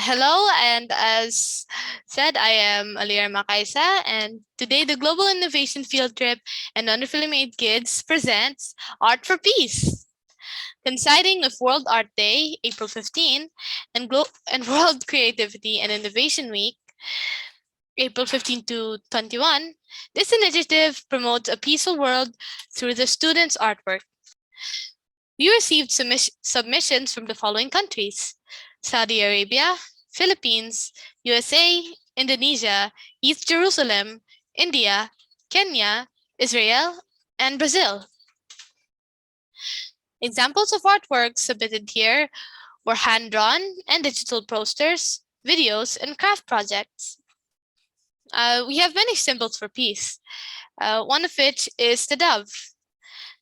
Hello, and as said, I am Alira Makaisa, and today the Global Innovation Field Trip and Wonderfully Made Kids presents Art for Peace, coinciding with World Art Day, April 15, and World Creativity and Innovation Week, April 15 to 21. This initiative promotes a peaceful world through the students' artwork. We received submissions from the following countries: Saudi Arabia, Philippines, USA, Indonesia, East Jerusalem, India, Kenya, Israel, and Brazil. Examples of artworks submitted here were hand drawn and digital posters, videos, and craft projects. We have many symbols for peace, one of which is the dove.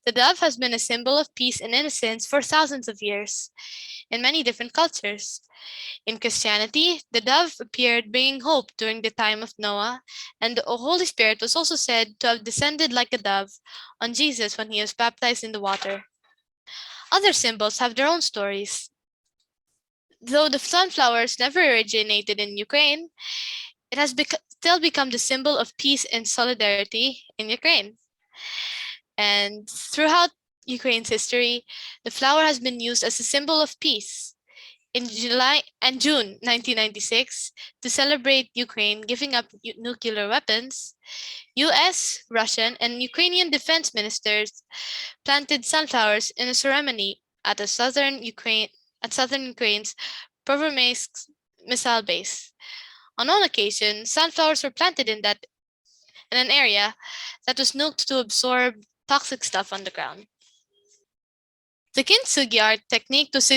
The dove has been a symbol of peace and innocence for thousands of years in many different cultures. In Christianity, the dove appeared bringing hope during the time of Noah, and the Holy Spirit was also said to have descended like a dove on Jesus when he was baptized in the water. Other symbols have their own stories. Though the sunflowers never originated in Ukraine, it has still become the symbol of peace and solidarity in Ukraine. And throughout Ukraine's history, the flower has been used as a symbol of peace. In July and June 1996, to celebrate Ukraine giving up nuclear weapons, US, Russian, and Ukrainian defense ministers planted sunflowers in a ceremony at southern Ukraine's Pervomaisk missile base. On one occasion, sunflowers were planted in an area that was nuked to absorb toxic stuff on the ground. The kintsugi art technique was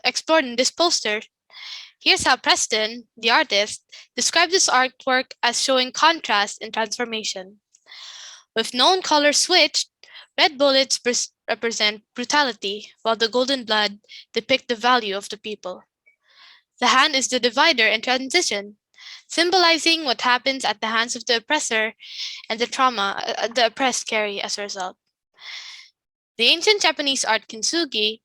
explored in this poster. Here's how Preston, the artist, described this artwork as showing contrast and transformation. With known colors switched, red bullets represent brutality, while the golden blood depict the value of the people. The hand is the divider and transition, symbolizing what happens at the hands of the oppressor and the trauma the oppressed carry as a result. The ancient Japanese art kintsugi,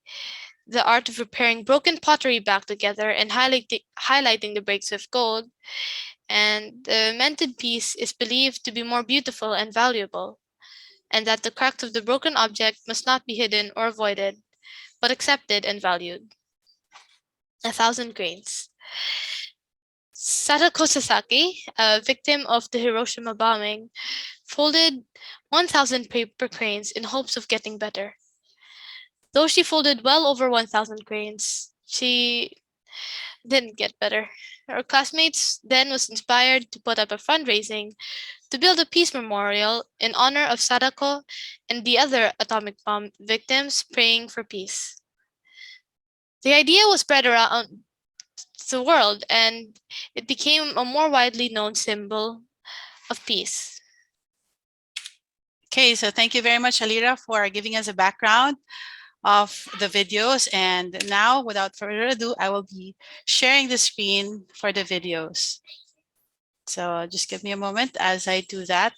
the art of repairing broken pottery back together and highlighting the breaks with gold, and the mended piece is believed to be more beautiful and valuable, and that the cracks of the broken object must not be hidden or avoided, but accepted and valued. 1,000 grains. Sadako Sasaki, a victim of the Hiroshima bombing, folded 1,000 paper cranes in hopes of getting better. Though she folded well over 1,000 cranes, she didn't get better. Her classmates then was inspired to put up a fundraising to build a peace memorial in honor of Sadako and the other atomic bomb victims praying for peace. The idea was spread around the world and it became a more widely known symbol of peace. Okay, so thank you very much, Alira, for giving us a background of the videos. And now, without further ado, I will be sharing the screen for the videos. So just give me a moment as I do that.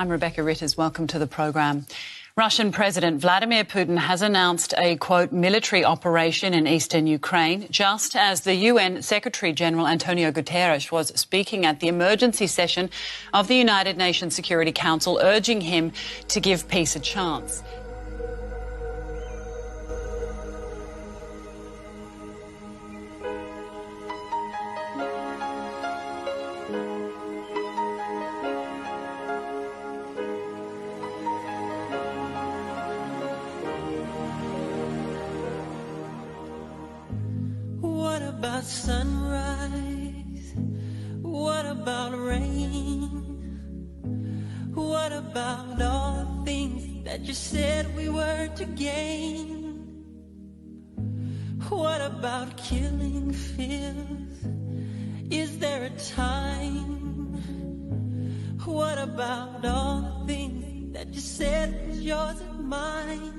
I'm Rebecca Ritters. Welcome to the program. Russian President Vladimir Putin has announced a, quote, military operation in eastern Ukraine, just as the UN Secretary-General Antonio Guterres was speaking at the emergency session of the United Nations Security Council, urging him to give peace a chance. What about sunrise? What about rain? What about all the things that you said we were to gain? What about killing fears? Is there a time? What about all the things that you said was yours and mine?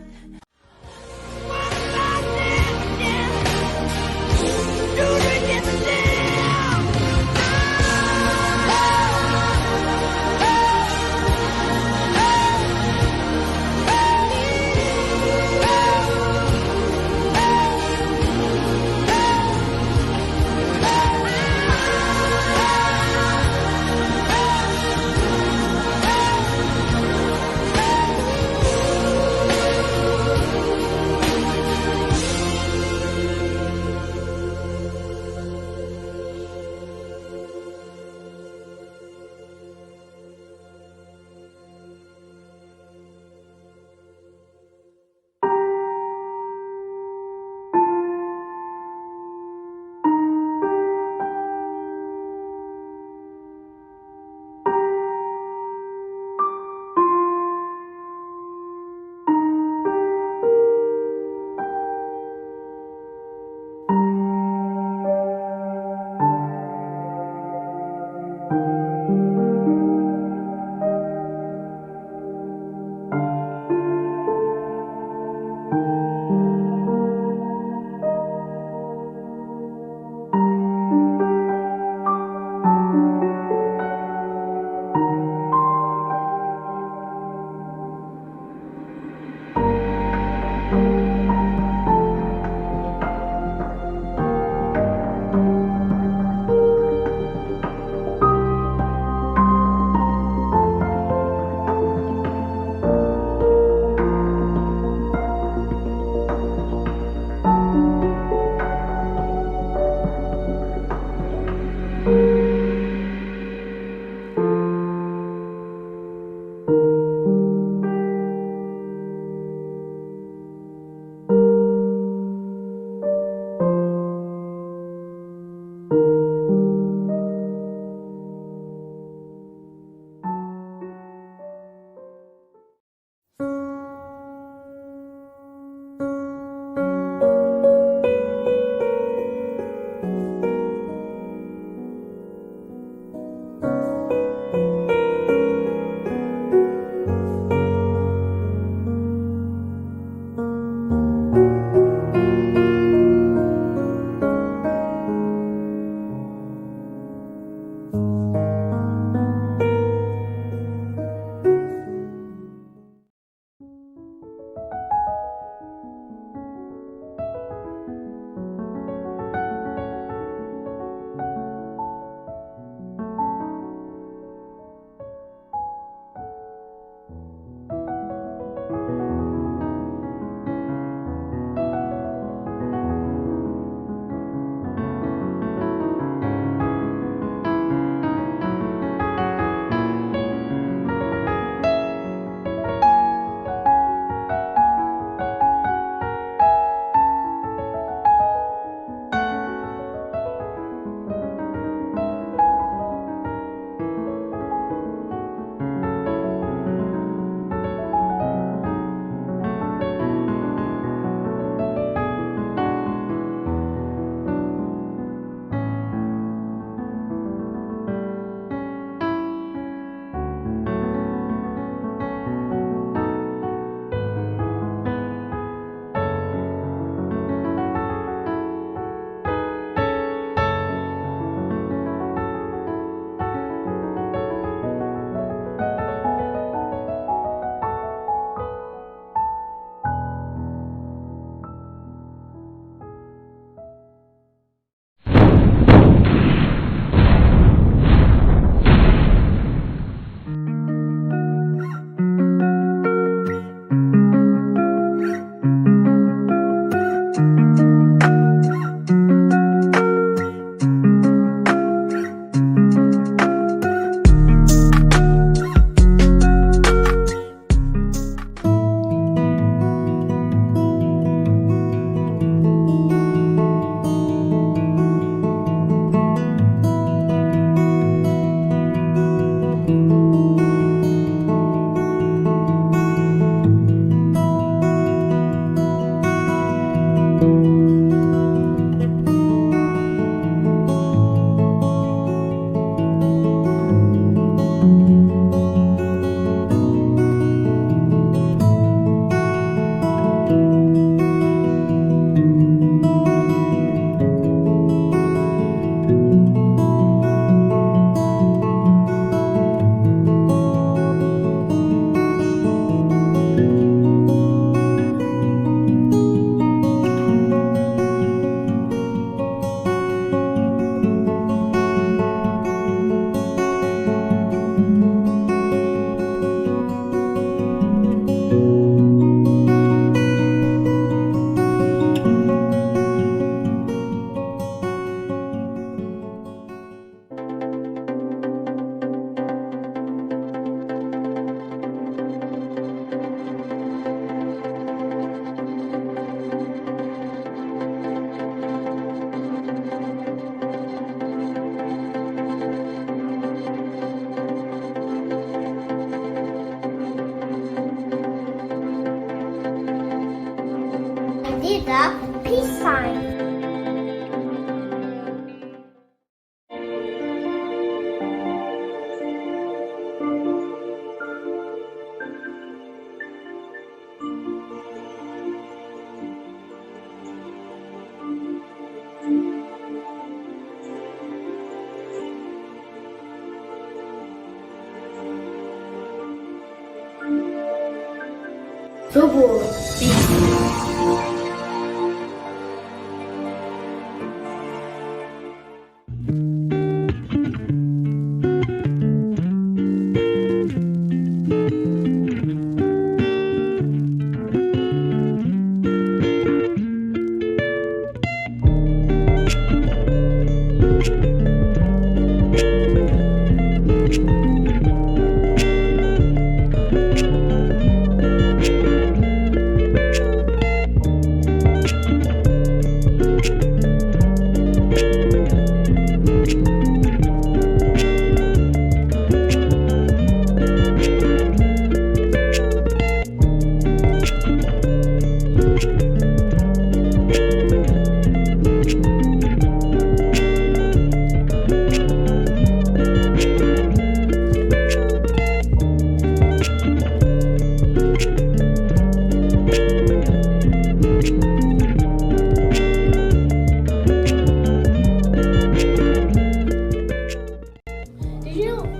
Double peace.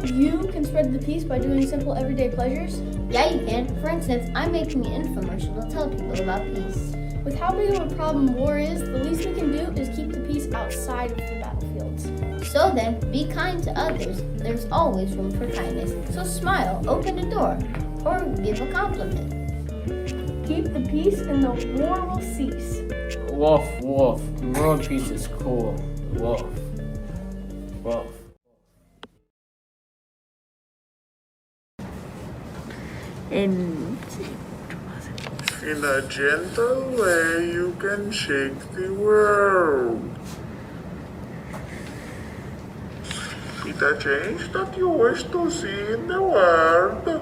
You can spread the peace by doing simple everyday pleasures? Yeah, you can. For instance, I'm making an infomercial to tell people about peace. With how big of a problem war is, the least we can do is keep the peace outside of the battlefields. So then, be kind to others. There's always room for kindness. So smile, open a door, or give a compliment. Keep the peace and the war will cease. Woof, woof. World peace is cool. Woof. Woof. In a gentle way, you can shake the world. It a change that you wish to see in the world.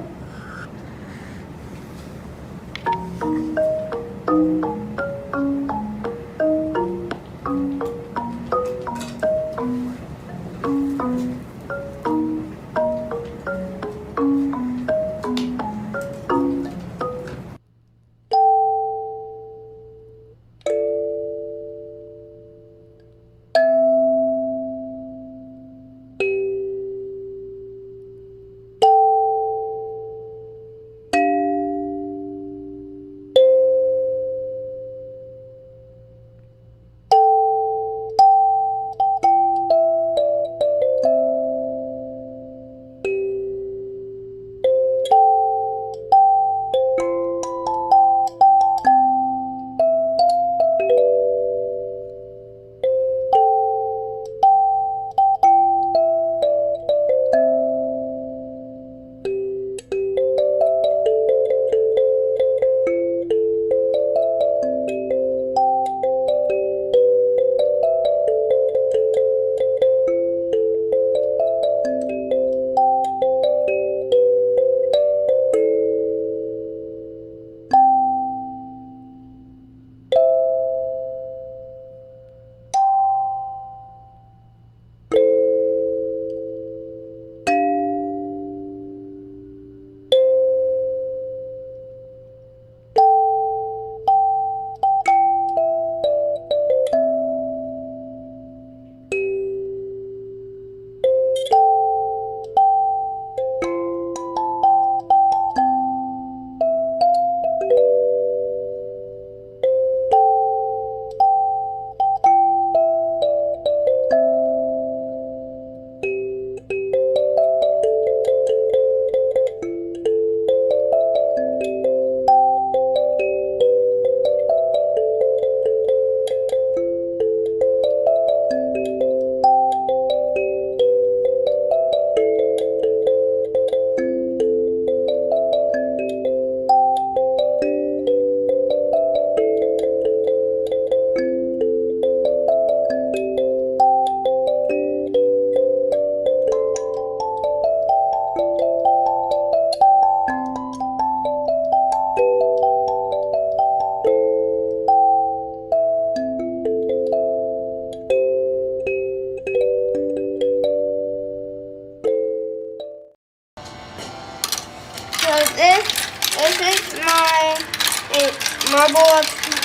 This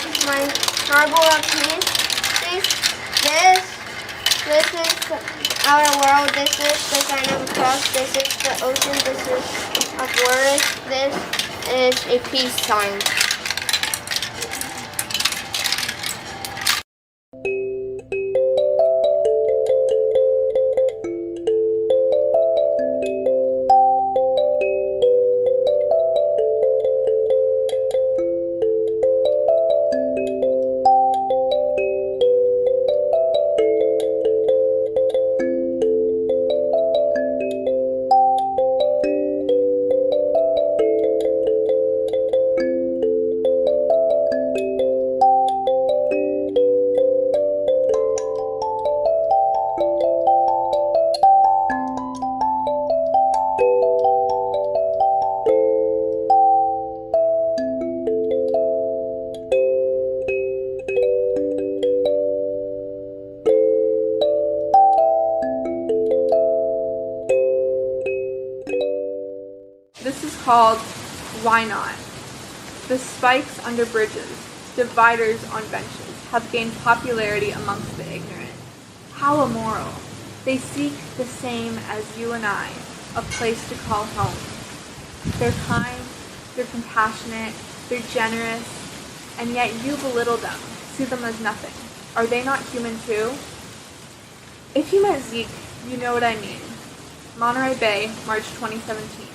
is my marble of peace. This is our world. This is the sign of a cross. This is the ocean. This is a forest. This is a peace sign. called Why Not? The spikes under bridges, dividers on benches, have gained popularity amongst the ignorant. How immoral! They seek the same as you and I, a place to call home. They're kind, they're compassionate, they're generous, and yet you belittle them, see them as nothing. Are they not human too? If you met Zeke, you know what I mean. Monterey Bay, March 2017.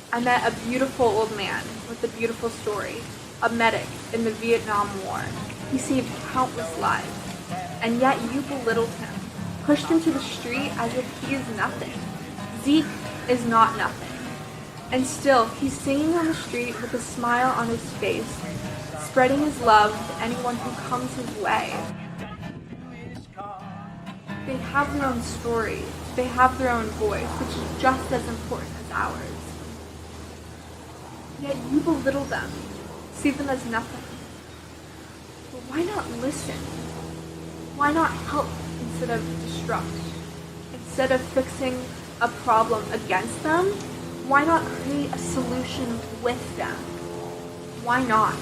I met a beautiful old man with a beautiful story, a medic in the Vietnam War. He saved countless lives, and yet you belittled him, pushed him to the street as if he is nothing. Zeke is not nothing. And still, he's singing on the street with a smile on his face, spreading his love to anyone who comes his way. They have their own story, they have their own voice, which is just as important as ours. Yet you belittle them, see them as nothing. But why not listen? Why not help instead of destruct? Instead of fixing a problem against them, why not create a solution with them? Why not?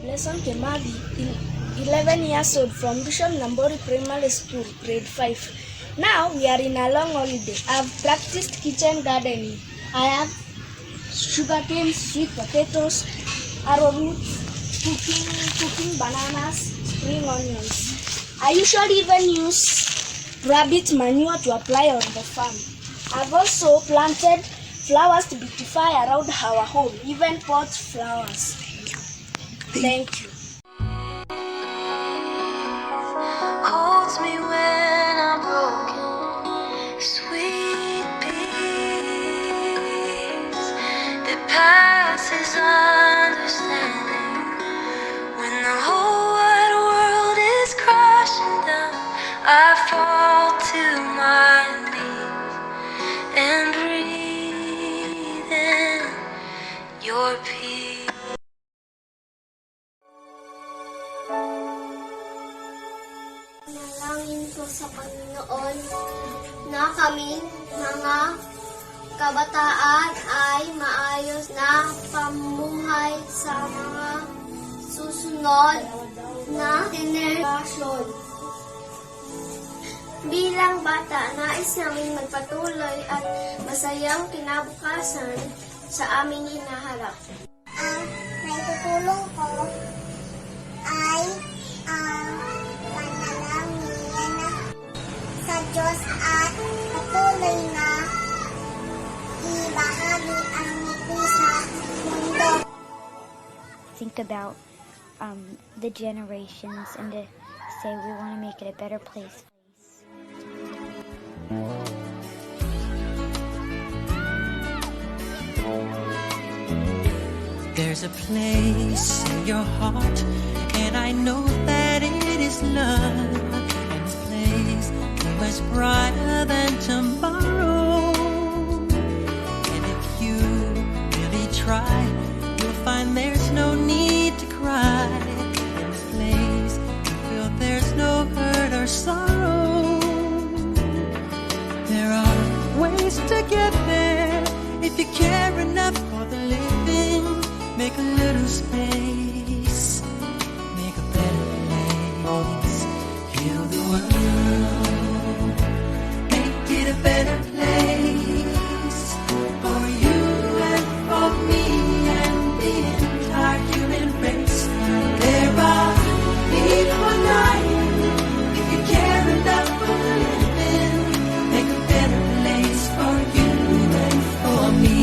Lesson Kemadi, 11 years old from Bishop Nambori Primary School, grade 5. Now we are in a long holiday. I have practiced kitchen gardening. I have sugarcane, sweet potatoes, arrowroots, cooking bananas, spring onions. I usually even use rabbit manure to apply on the farm. I've also planted flowers to beautify around our home, even pot flowers. Thank you. Holds me when I'm broken, sweet peace that passes understanding. When the whole wide world is crashing down, I fall to my knees and breathe in your peace. Nalangin ko sa Panginoon na kaming mga kabataan ay maayos na pamuhay sa mga susunod na henerasyon. Bilang bata, nais namin magpatuloy at masayang kinabukasan sa aming hinaharap. Ang naitutulong ko ay panalangin sa Diyos at patuloy think about the generations and to say we want to make it a better place. There's a place in your heart, and I know that it is love, and this place is much brighter than tomorrow. And if you really try, you'll find there's no need to cry. In this place, you feel there's no hurt or sorrow. There are ways to get there if you care enough for the living. Make a little space, make a better place. Heal the world, make it a better place for you and for me and the entire human race. There are people dying. If you care enough for the living, make a better place for you and for me.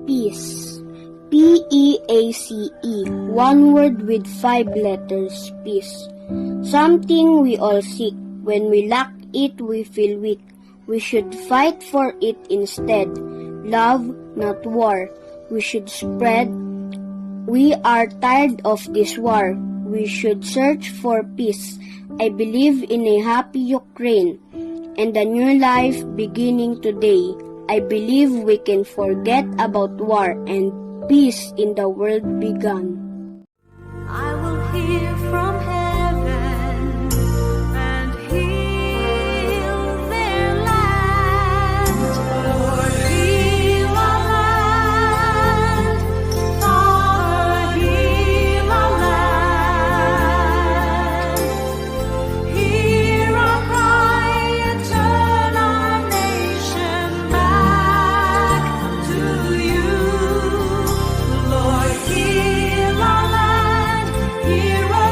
Peace. P-E-A-C-E. One word with 5 letters. Peace. Something we all seek. When we lack it, we feel weak. We should fight for it instead. Love, not war. We should spread. We are tired of this war. We should search for peace. I believe in a happy Ukraine and a new life beginning today. I believe we can forget about war and peace in the world begun. I will hear from heaven and heal their land. Lord, heal our land. Father, heal our land. Hear our cry and turn our nation back to you. Lord, heal our land. Hear our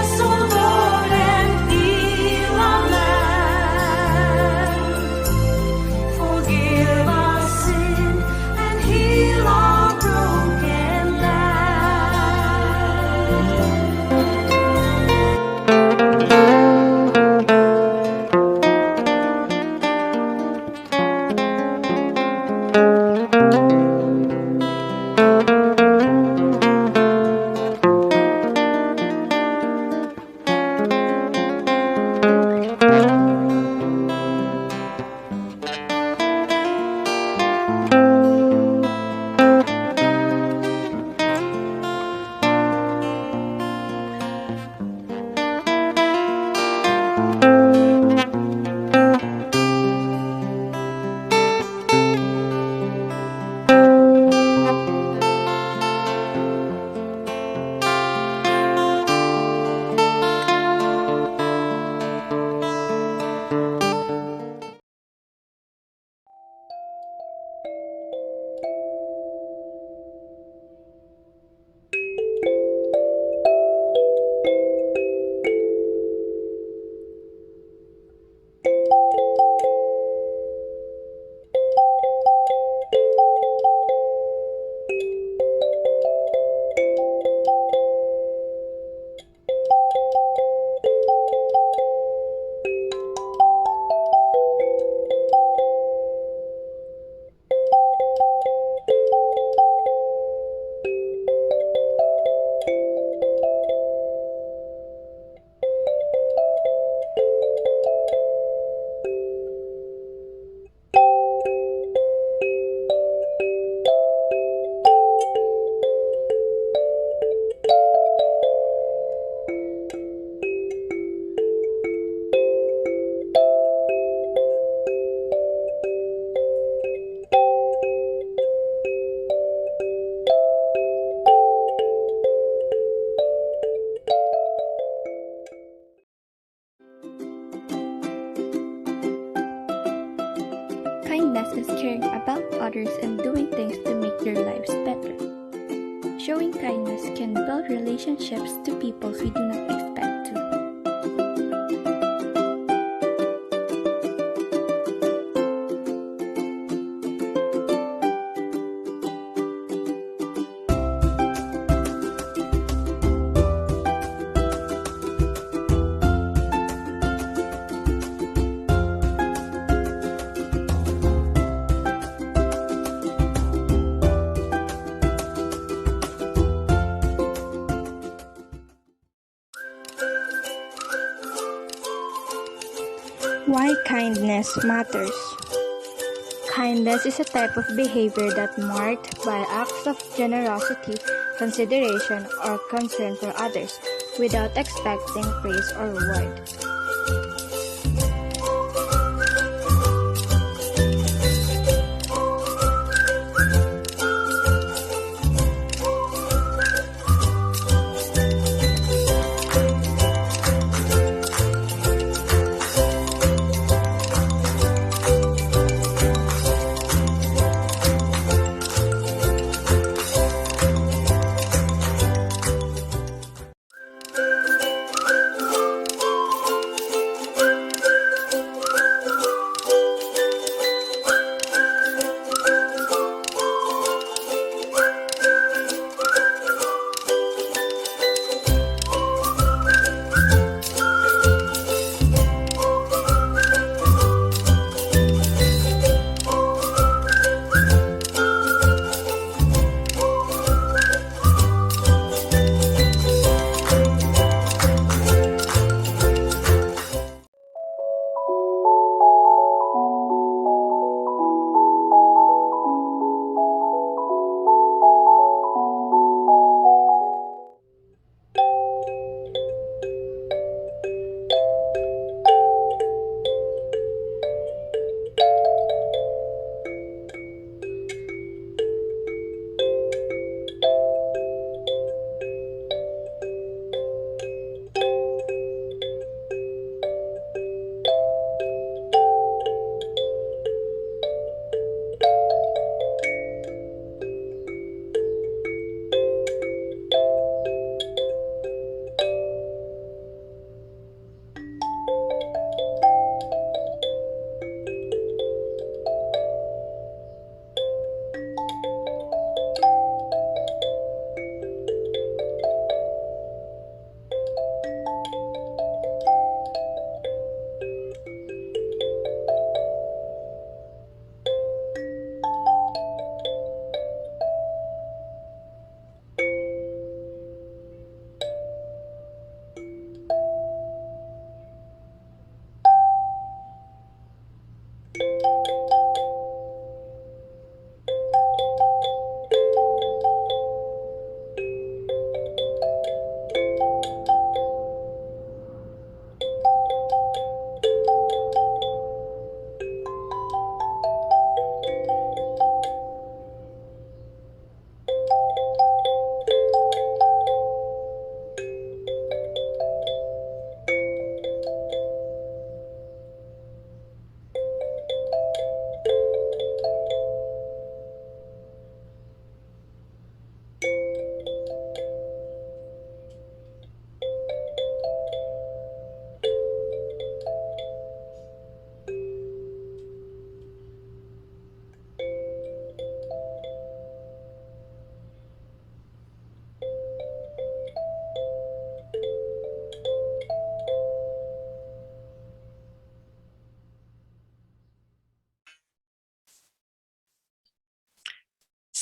others and doing things to make their lives better. Showing kindness can build relationships to people we do not expect to. Why kindness matters. Kindness is a type of behavior that marked by acts of generosity, consideration, or concern for others without expecting praise or reward.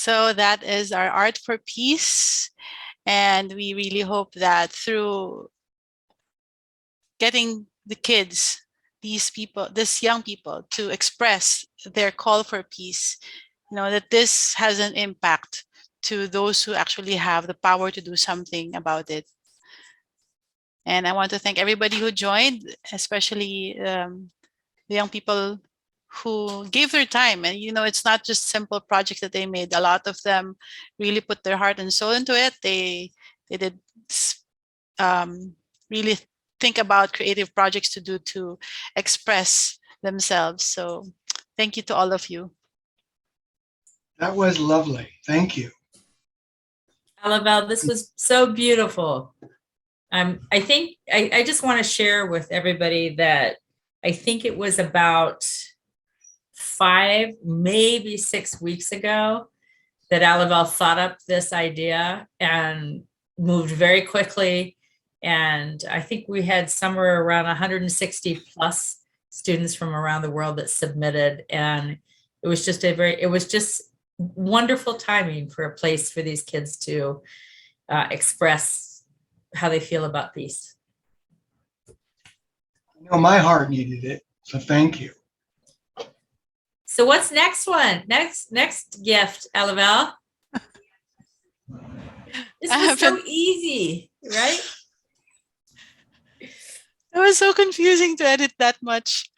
So that is our Art for Peace. And we really hope that through getting the kids, these young people to express their call for peace, that this has an impact to those who actually have the power to do something about it. And I want to thank everybody who joined, especially the young people who gave their time. And it's not just simple projects that they made. A lot of them really put their heart and soul into it. They did really think about creative projects to do to express themselves. So thank you to all of you. That was lovely. Thank you. Alabel, this was so beautiful. I think I just want to share with everybody that I think it was about 5, maybe 6 weeks ago that Alabel thought up this idea and moved very quickly. And I think we had somewhere around 160 plus students from around the world that submitted. And it was just wonderful timing for a place for these kids to express how they feel about peace. I know my heart needed it, so thank you. So what's next one? Next gift, Alabel. This was so easy, right? It was so confusing to edit that much,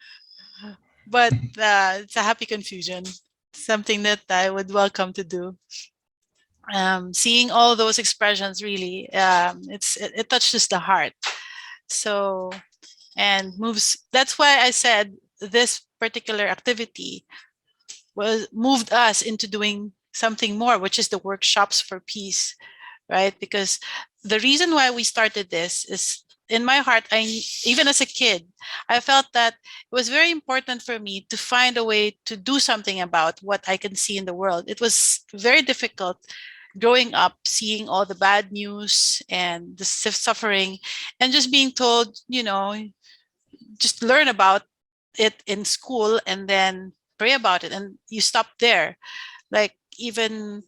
but it's a happy confusion. Something that I would welcome to do. Seeing all those expressions really, it touches the heart. So, and moves. That's why I said this particular activity moved us into doing something more, which is the workshops for peace, right? Because the reason why we started this is, in my heart, even as a kid, I felt that it was very important for me to find a way to do something about what I can see in the world. It was very difficult growing up, seeing all the bad news and the suffering, and just being told, just learn about it in school and then pray about it, and you stop there. Like, even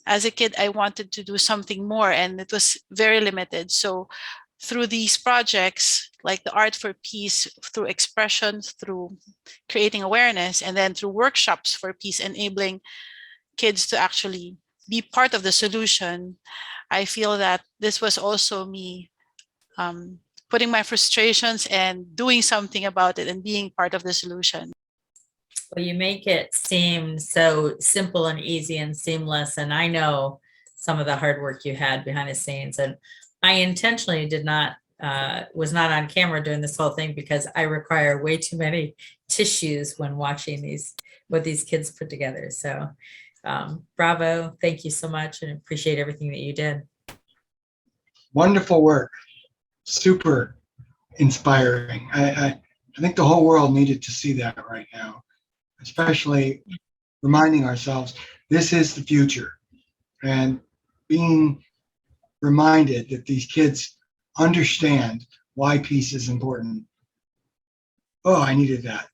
as a kid, I wanted to do something more, and it was very limited. So through these projects, like the Art for Peace, through expression, through creating awareness, and then through workshops for peace, enabling kids to actually be part of the solution, I feel that this was also me putting my frustrations and doing something about it and being part of the solution. Well, you make it seem so simple and easy and seamless. And I know some of the hard work you had behind the scenes. And I intentionally was not on camera doing this whole thing because I require way too many tissues when watching what these kids put together. So bravo. Thank you so much, and appreciate everything that you did. Wonderful work. Super inspiring. I think the whole world needed to see that right now, especially reminding ourselves this is the future, and being reminded that these kids understand why peace is important. Oh, I needed that.